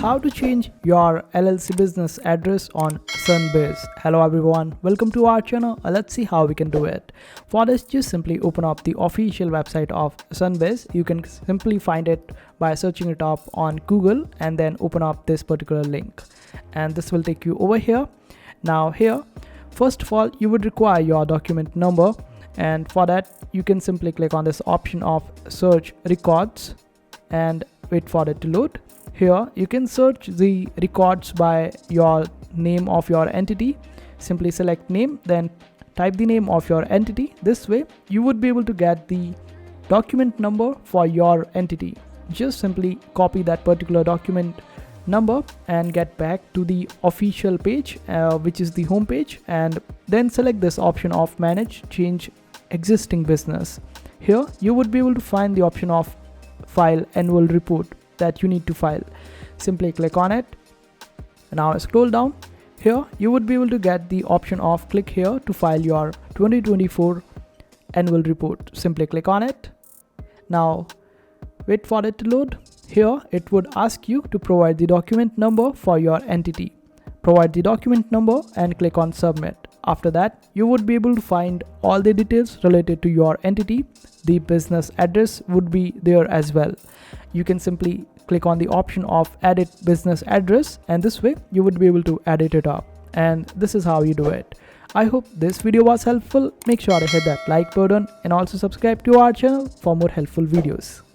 how to change your LLC business address on Sunbiz. Hello everyone, welcome to our channel. Let's see how we can do it. For this, just simply open up the official website of Sunbiz. You can simply find it by searching it up on Google and then open up this particular link, and this will take you over here. Now here, first of all, you would require your document number, and for that you can simply click on this option of search records and wait for it to load. Here you can search the records by your name of your entity. Simply select name, then type the name of your entity. This way you would be able to get the document number for your entity. Just simply copy that particular document number and get back to the official page, which is the home page, and then select this option of manage change existing business. Here you would be able to find the option of file annual report that you need to file. Simply click on it. Now scroll down. Here you would be able to get the option of click here to file your 2024 annual report. Simply click on it. Now wait for it to load. Here it would ask you to provide the document number for your entity. Provide the document number and click on submit. After that, you would be able to find all the details related to your entity. The business address would be there as well. You can simply click on the option of edit business address, and this way you would be able to edit it up. And this is how you do it. I hope this video was helpful. Make sure to hit that like button and also subscribe to our channel for more helpful videos.